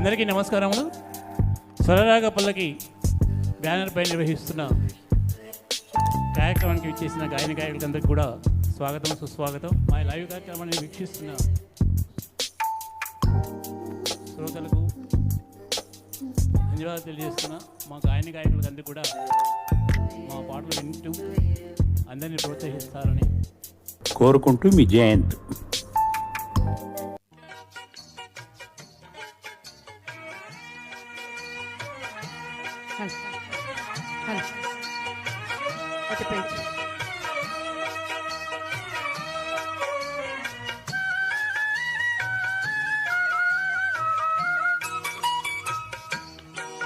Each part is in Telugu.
అందరికీ నమస్కారములు. స్వరరాగ పల్లకి బ్యానర్ పై నిర్వహిస్తున్న కార్యక్రమానికి విచ్చేసిన గాయని గాయకులందరికీ కూడా స్వాగతం, సుస్వాగతం. మా లైవ్ కార్యక్రమాన్ని వీక్షిస్తున్న శ్రోతలకు ధన్యవాదాలు తెలియజేస్తున్న మా గాయని గాయకులందరికీ కూడా మా పాటలు వింటూ అందరినీ ప్రోత్సహిస్తారని కోరుకుంటూ మీ జయంత్.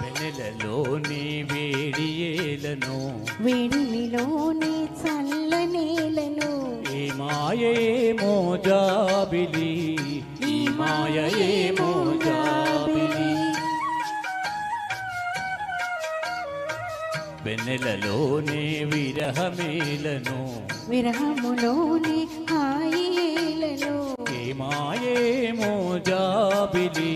వెన్నెలలోని వేడియేలను, వేడిమిలోని చల్లనేలను, ఏ మాయేమో జాబిలి, ఈ మాయేమో జాబిలి. వెన్నెలలోని విరహమేలను, విరహములోని హాయేలను, ఏ మాయేమో జాబిలి,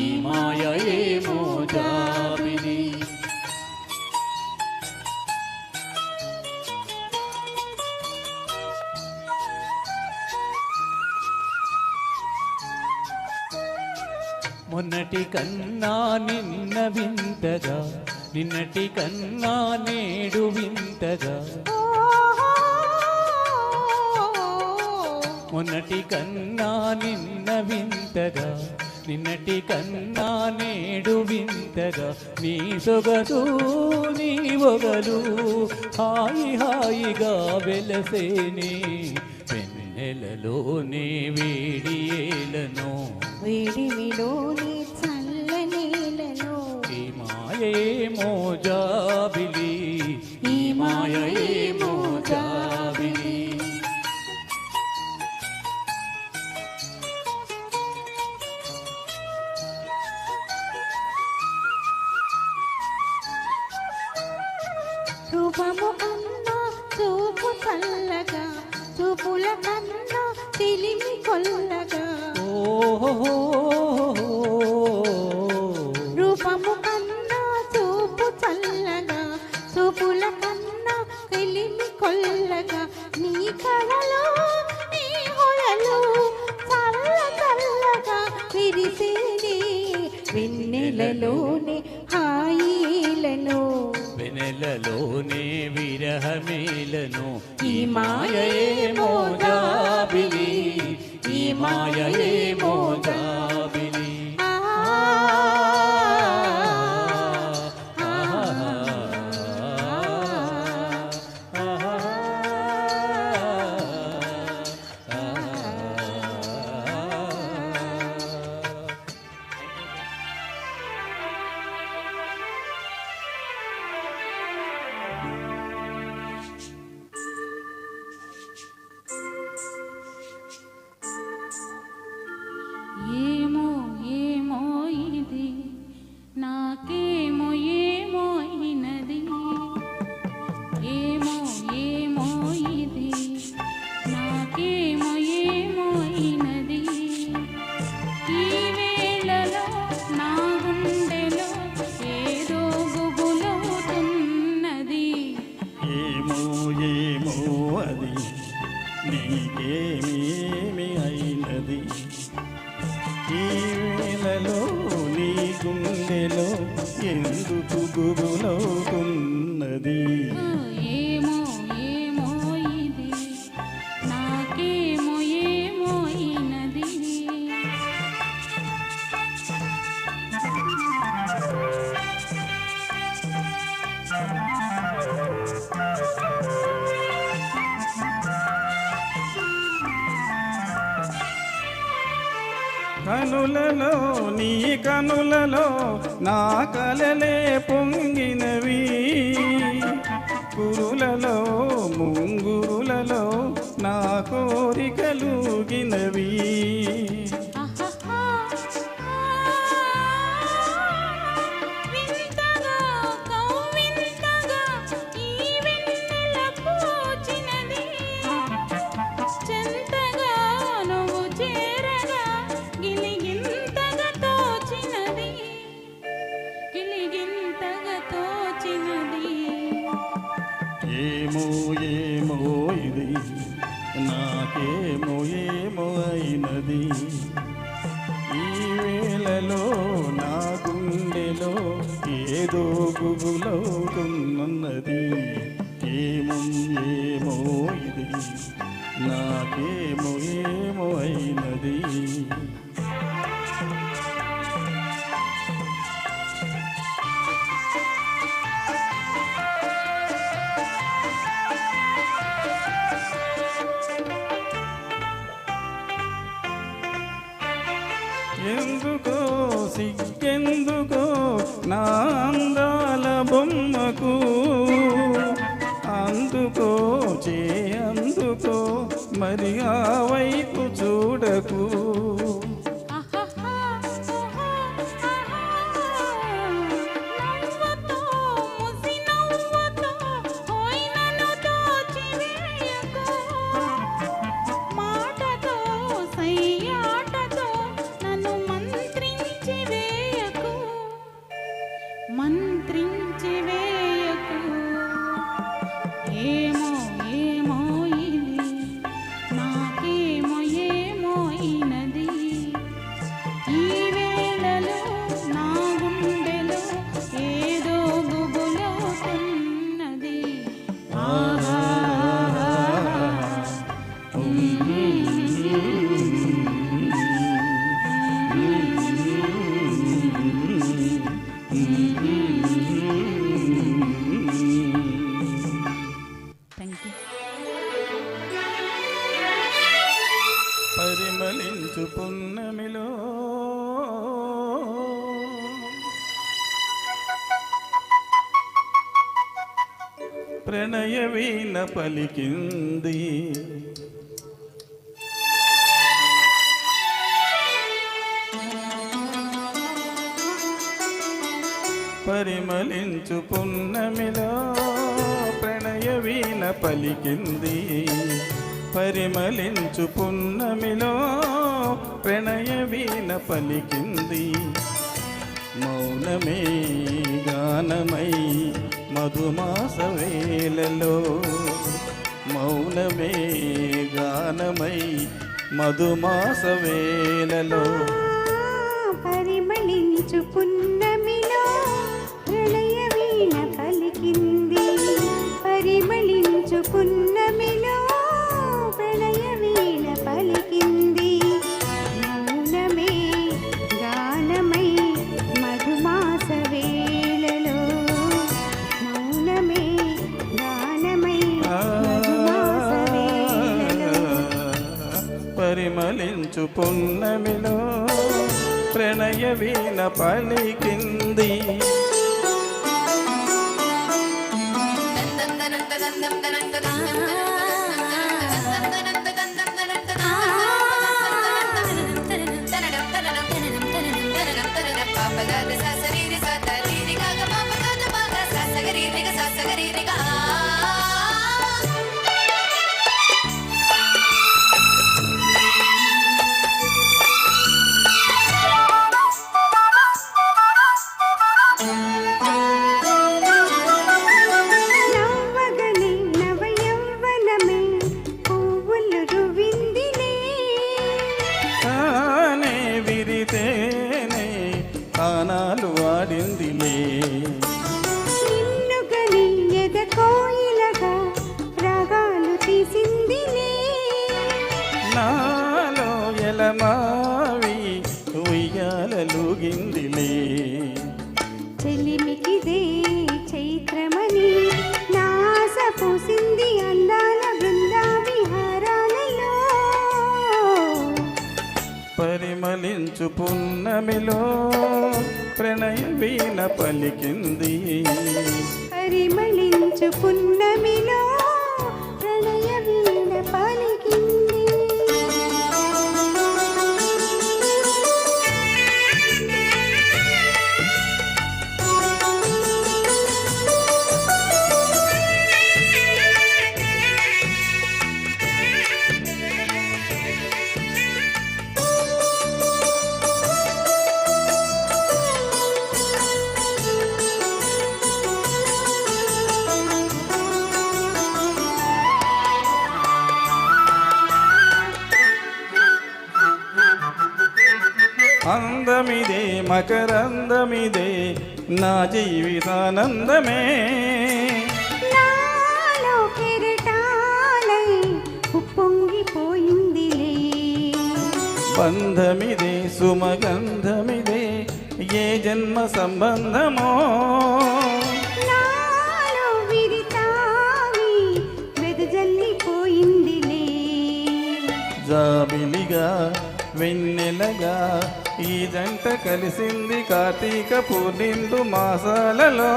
ఈ మాయేమో జాబిలి. మొన్నటి కన్నా నిన్న వింతగా, నిన్నటి కన్నా నేడు వింతగా, మొన్నటి కన్నా నిన్న వింతగా, నిన్నటి కన్నా నేడు వింతగా, నీ సొగసు నీ ఒగలు హాయి హాయిగా వెలసేనే. వెన్నెలలోనే వేడియేలను, వేడిమిలోని చల్లనేలను, ఈ మాయేమో జాబిలి, ఈ మాయేమో జాబిలి. రూపము కన్నా చూపు చల్లగా, చూపుల కన్నా తెలిమి కొల్లగా, ఓహో రూపము కన్నా చూపు చల్లగా, చూపుల కన్నా తెలిమి కొల్లగా, నీ కళలో నీ హొయలు చల్ల చల్లగా విరిసేనే. వెన్నెలలోనే హాయిలను, వెనెలలోనే విరహమేలను, ఈ మాయేమో జాబిలి, ఈ మాయేమో జాబిలి. ఏమో ఏమో ఇది నాకేమో ఏమో అయినది, ఏమో ఏమో ఇది నాకేమో ఏమో అయినది. ఈ వేళలో నా గుండెలో ఏదో గుబులవుతున్నది. ఏమో ఏమో అది నీకేమేమి అయినది, ఈ వేళలో నీ గుండెలో ఎందుకు గుబులవుతున్నది. ఏమో ఏమో ఇది నాకేమో ఏమో అయినది. కనులలో నీ కనులలో నా కలలే పొంగినవి, కురులలో ముంగురులలో నా కోరికలుగినవి. వింతగా కౌవింతగా ఈ వెన్నెల పూచినది, చెంతగా నువ్వు చేరగా గిలిగింతగా తోచినది. నాకేమో ఏమో అయినది ఈ వేళలో నా గుండెలో ఏదో గుబులవుతున్నది ఏమో ఏమో ఇది నాకేమో ఏమో అయినది ఎందుకో సిగ్గెందుకో నా అందాల బొమ్మకు అందుకో అందుకో మరి ఆ వైపు చూడకు నవ్వుతో ముసి నవ్వుతో హోయినను దోచివేయకు మాటతో సయ్యాటతో నన్ను మంత్రించి వేయకు ఏమో ఏమో ఇది నాకేమో ఏమో అయినది ఈ వేళలో నా గుండెలో ఏదో గుబులవుతున్నది ఆహా థ్యాంక్ యూ. పరిమళించు పున్నమిలో ప్రణయ వీణ పలికింది పరిమళించు పున్నమిలో ప్రణయ వీణ పలికింది పరిమళించు పున్నమిలో ప్రణయ వీణ పలికింది మౌనమే గానమై మధుమాస వేళలో మౌనమే గానమై మధుమాస వేళలో పరిమళించు పున్నమిలో ప్రళయ వీణ పలికింది పరిమళించు పున్నమిలో ప్రళయ వీణ పలికింది మౌనమే గానమై మధుమాస వేళలో మౌనమే గానమై మధుమాస వేళలో పరిమళించు పున్నమిలో ప్రణయ వీణ పలికింది నవ్వగనే నవయవ్వనమే పువ్వులు రువిందిలే తానే విరితేనే ఆనాలు వాడిందిలే నిన్నుగని ఎద కోయిలగా రాగాలు తీసిందిలే నాలో ఎలమావి ఉయ్యాలలుగిందిలే చెలిమికిదే చైత్రమని నాస పూసింది అందాల బృందా విహారాలలో పరిమళించు పున్నమిలో ప్రణయ వీణ పలికింది పరిమళించు పున్నమిలో ప్రళయ వీణ పలికింది అందమిదే మకరందమిదే నా జీవితానందమే నాలో కెరటాలై ఉప్పొంగిపోయిందిలే బంధమిదే సుమగంధమిదే ఏ జన్మ సంబంధమో నాలో విరితావి వెదజల్లిపోయిందిలే జాబిలిగా వెన్నెలగా ఈ జంట కలిసింది కార్తీక పూర్ణిండు మాసాలలో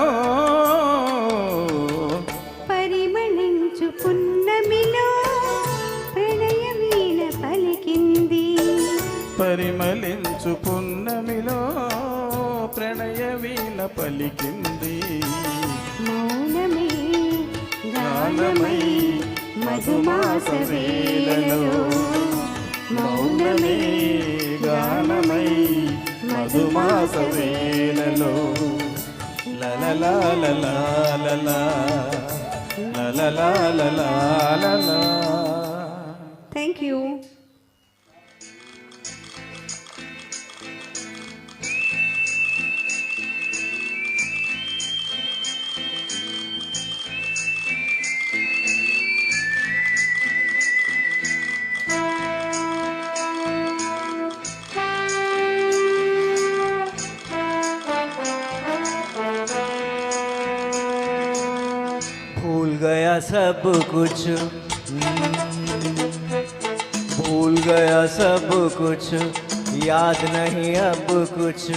పరిమళించు పున్నమిలో ప్రణయ వీణ పలికింది పరిమళించు పున్నమిలో ప్రణయ వీణ పలికింది మౌనమే గానమై మధుమాస వేళలో మౌనమే గానమై మధుమాస వేళలో లలలాలలాలలా లలలాలలాలలా. థ్యాంక్ యూ भूल गया सब कुछ भूल गया सब कुछ याद नहीं अब कुछ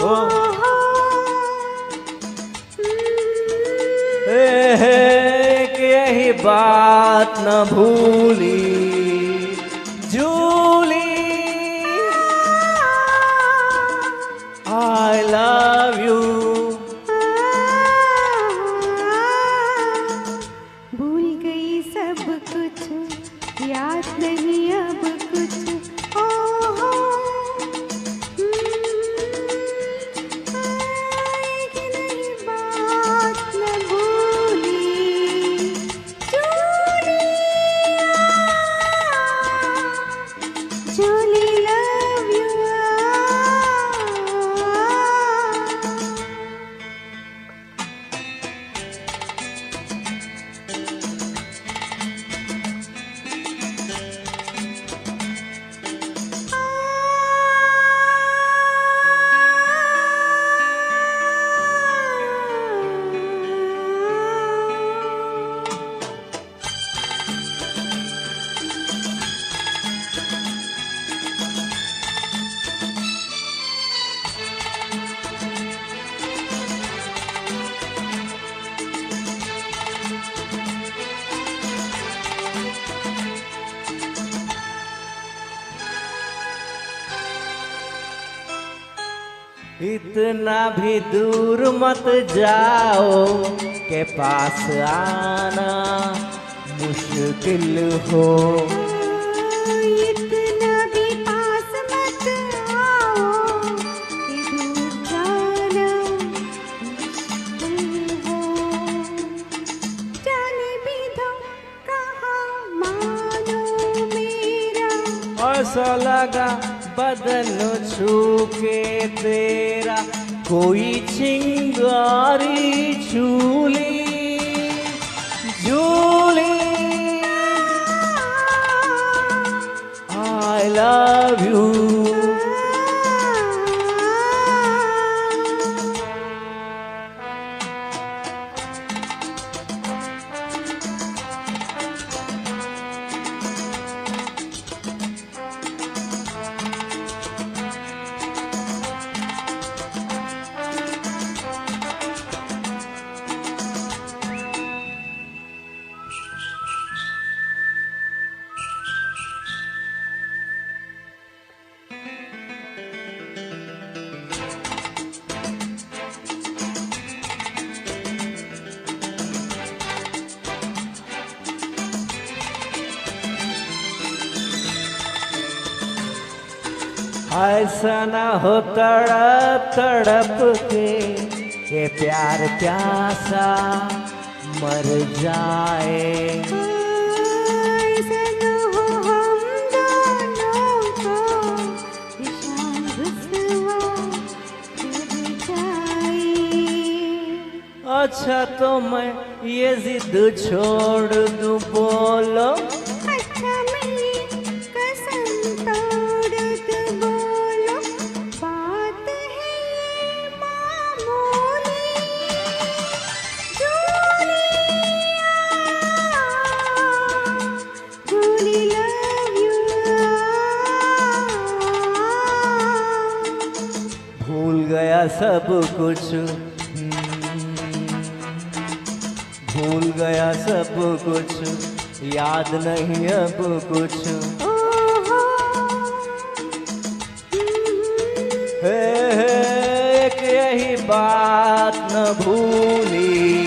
ओ कि यही बात न भूली जूली आई लव यू भूल गई सब कुछ याद नहीं अब कुछ ओहो आएगी नहीं बात न भूली जूली लव यू इतना भी दूर मत जाओ के पास आना मुश्किल हो इतना भी पास मत आओ कि दूर जाना मुश्किल हो जाने भी दो कहाँ मानो मेरा ऐसा लगा बदन छू के तेरा कोई चिंगारी झूली झूली आई लव यू ऐसा न हो तड़प तड़प के ये प्यार प्यासा मर जाए ऐसा न हो हम दोनों को निशान अच्छा तो मैं ये जिद छोड़ दूं, बोलो। अच्छा मैं ये कसम तोड़ दूं, बोलो। बात है ये मामूली, जूलिया, जूली लव यू। भूल गया सब कुछ, भूल गया सब कुछ, याद नहीं अब कुछ। हे, एक यही बात न भूली,